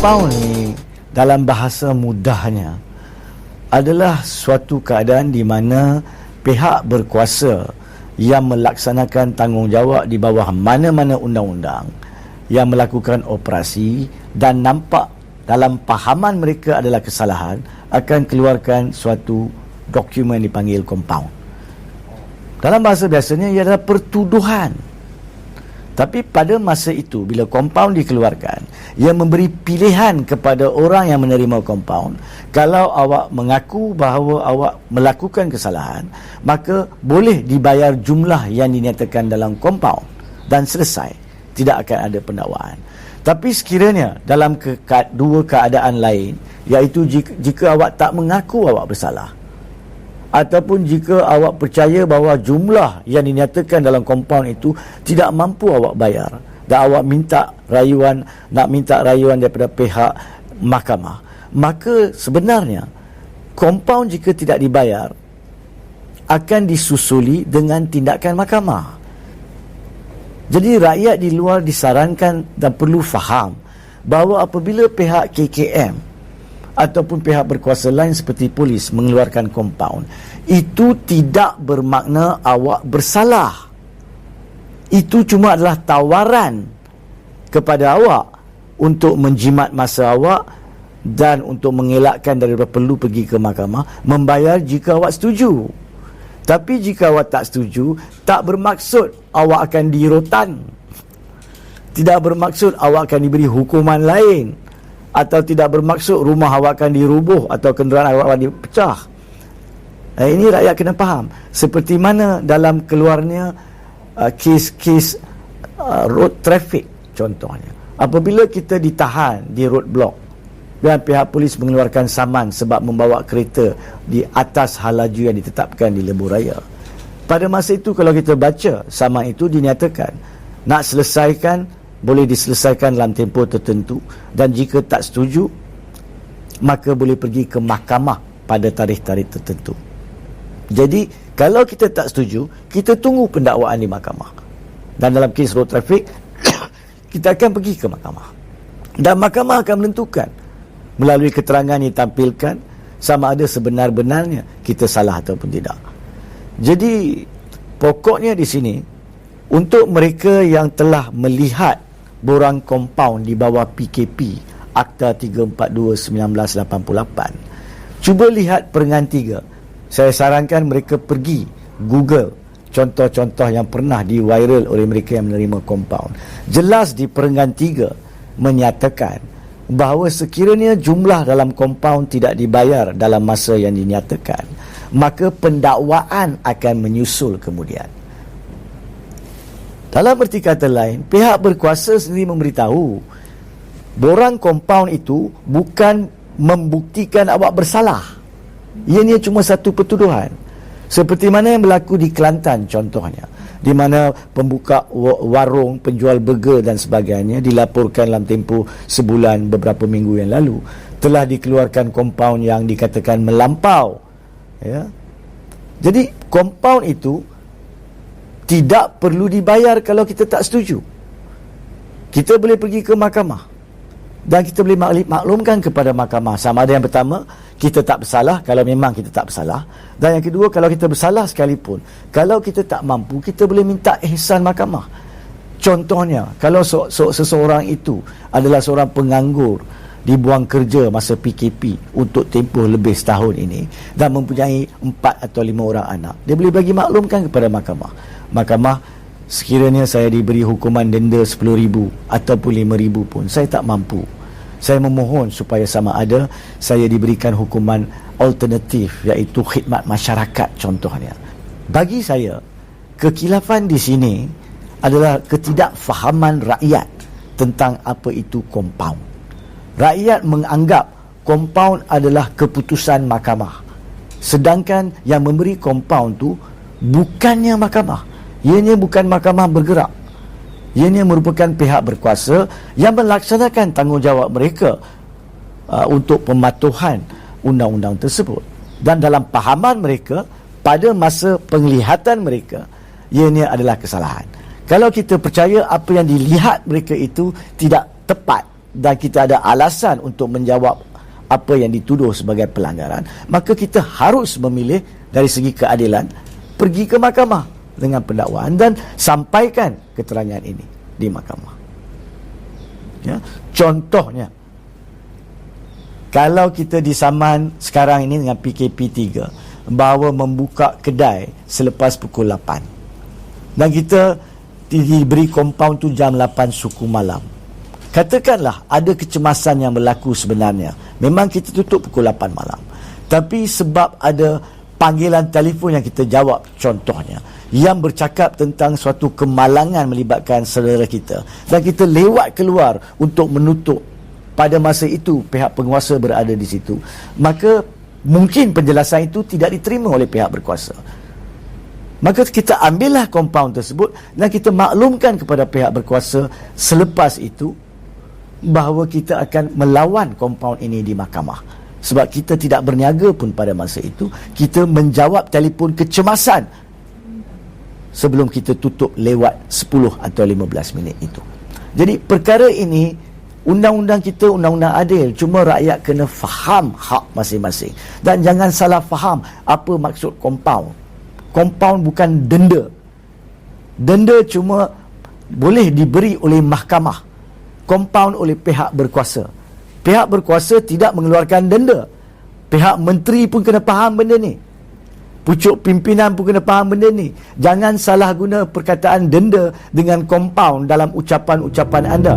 Compound ni dalam bahasa mudahnya adalah suatu keadaan di mana pihak berkuasa yang melaksanakan tanggungjawab di bawah mana-mana undang-undang yang melakukan operasi dan nampak dalam pahaman mereka adalah kesalahan akan keluarkan suatu dokumen dipanggil compound. Dalam bahasa biasanya ia adalah pertuduhan. Tapi pada masa itu bila compound dikeluarkan, ia memberi pilihan kepada orang yang menerima compound. Kalau awak mengaku bahawa awak melakukan kesalahan, maka boleh dibayar jumlah yang dinyatakan dalam compound dan selesai. Tidak akan ada pendakwaan. Tapi sekiranya dalam dua keadaan lain, iaitu jika awak tak mengaku awak bersalah, ataupun jika awak percaya bahawa jumlah yang dinyatakan dalam compound itu tidak mampu awak bayar dan awak nak minta rayuan daripada pihak mahkamah, maka sebenarnya compound jika tidak dibayar akan disusuli dengan tindakan mahkamah. Jadi rakyat di luar disarankan dan perlu faham bahawa apabila pihak KKM ataupun pihak berkuasa lain seperti polis mengeluarkan compound, itu tidak bermakna awak bersalah. Itu cuma adalah tawaran kepada awak untuk menjimat masa awak dan untuk mengelakkan daripada perlu pergi ke mahkamah, membayar jika awak setuju. Tapi jika awak tak setuju, tak bermaksud awak akan dirotan, tidak bermaksud awak akan diberi hukuman lain, atau tidak bermaksud rumah awak akan dirubuh atau kenderaan awak akan dipecah. Ini rakyat kena faham. Seperti mana dalam keluarnya kes-kes road traffic contohnya. Apabila kita ditahan di roadblock dan pihak polis mengeluarkan saman sebab membawa kereta di atas hal laju yang ditetapkan di lebuh raya. Pada masa itu kalau kita baca saman itu dinyatakan nak selesaikan, boleh diselesaikan dalam tempoh tertentu, dan jika tak setuju maka boleh pergi ke mahkamah pada tarikh-tarikh tertentu. Jadi kalau kita tak setuju, kita tunggu pendakwaan di mahkamah, dan dalam kes road traffic kita akan pergi ke mahkamah, dan mahkamah akan menentukan melalui keterangan yang ditampilkan sama ada sebenar-benarnya kita salah ataupun tidak. Jadi pokoknya di sini untuk mereka yang telah melihat borang compound di bawah PKP Akta 342/1988, cuba lihat perengan 3. Saya sarankan mereka pergi Google contoh-contoh yang pernah di-viral oleh mereka yang menerima compound. Jelas di perengan 3 menyatakan bahawa sekiranya jumlah dalam compound tidak dibayar dalam masa yang dinyatakan, maka pendakwaan akan menyusul kemudian. Dalam erti kata lain, pihak berkuasa sendiri memberitahu borang compound itu bukan membuktikan awak bersalah. Ianya cuma satu pertuduhan. Seperti mana yang berlaku di Kelantan contohnya, di mana pembuka warung, penjual burger dan sebagainya dilaporkan dalam tempoh sebulan beberapa minggu yang lalu telah dikeluarkan compound yang dikatakan melampau. Ya. Jadi compound itu tidak perlu dibayar kalau kita tak setuju. Kita boleh pergi ke mahkamah dan kita boleh maklumkan kepada mahkamah sama ada yang pertama kita tak bersalah kalau memang kita tak bersalah, dan yang kedua kalau kita bersalah sekalipun, kalau kita tak mampu, kita boleh minta ihsan mahkamah. Contohnya kalau seseorang itu adalah seorang penganggur, dibuang kerja masa PKP untuk tempoh lebih setahun ini dan mempunyai 4 atau 5 orang anak, dia boleh bagi maklumkan kepada mahkamah. Mahkamah, sekiranya saya diberi hukuman denda 10,000 ataupun 5,000 pun saya tak mampu. Saya memohon supaya sama ada saya diberikan hukuman alternatif, iaitu khidmat masyarakat contohnya. Bagi saya, kekilafan di sini adalah ketidakfahaman rakyat tentang apa itu compound. Rakyat menganggap compound adalah keputusan mahkamah, sedangkan yang memberi compound tu bukannya mahkamah. Ianya bukan mahkamah bergerak. Ianya merupakan pihak berkuasa yang melaksanakan tanggungjawab mereka untuk pematuhan undang-undang tersebut. Dan dalam pahaman mereka, pada masa penglihatan mereka, ianya adalah kesalahan. Kalau kita percaya apa yang dilihat mereka itu tidak tepat, dan kita ada alasan untuk menjawab apa yang dituduh sebagai pelanggaran, maka kita harus memilih dari segi keadilan pergi ke mahkamah dengan pendakwaan dan sampaikan keterangan ini di mahkamah. Ya, contohnya, kalau kita disaman sekarang ini dengan PKP 3 bahawa membuka kedai selepas pukul 8 dan kita diberi kompaun tu jam 8 suku malam, katakanlah ada kecemasan yang berlaku sebenarnya, memang kita tutup pukul 8 malam, tapi sebab ada panggilan telefon yang kita jawab contohnya, yang bercakap tentang suatu kemalangan melibatkan saudara kita, dan kita lewat keluar untuk menutup, pada masa itu pihak penguasa berada di situ, maka mungkin penjelasan itu tidak diterima oleh pihak berkuasa. Maka kita ambillah kompaun tersebut dan kita maklumkan kepada pihak berkuasa selepas itu bahawa kita akan melawan kompaun ini di mahkamah. Sebab kita tidak berniaga pun pada masa itu, kita menjawab telefon kecemasan sebelum kita tutup lewat 10 atau 15 minit itu. Jadi perkara ini, undang-undang kita undang-undang adil, cuma rakyat kena faham hak masing-masing. Dan jangan salah faham apa maksud kompaun. Kompaun bukan denda. Denda cuma boleh diberi oleh mahkamah, kompaun oleh pihak berkuasa. Pihak berkuasa tidak mengeluarkan denda. Pihak menteri pun kena faham benda ni. Pucuk pimpinan pun kena faham benda ni. Jangan salah guna perkataan denda dengan kompaun dalam ucapan-ucapan anda.